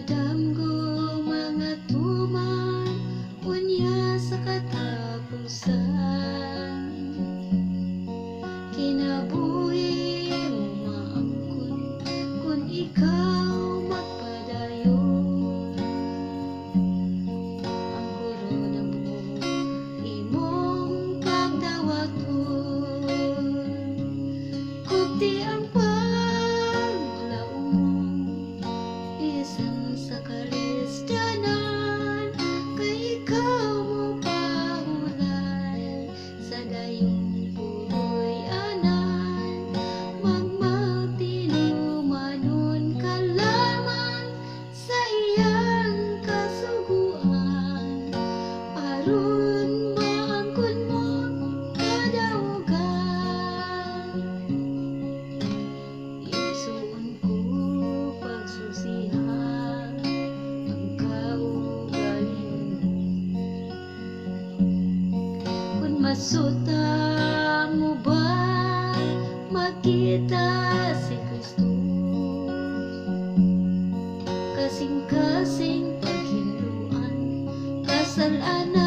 damgo mga tuman unya sa katapusan. Kinabuhi mo maangkon kung ikaw magpadayon. Ang korona mo imong pagdawaton, kupti ang paglaumong bisan sa karisdanan, kay ikaw mo pahulay sa dayong puloy anan. Magmatinumanon ka lamang sa iyang kasuguan, aron maangkon mo kadaugan. Igsuon ko pagsusihan ang kaugalingon, kung masuta mo ba makita si Kristo, kasing-kasing paghinduan kasalanan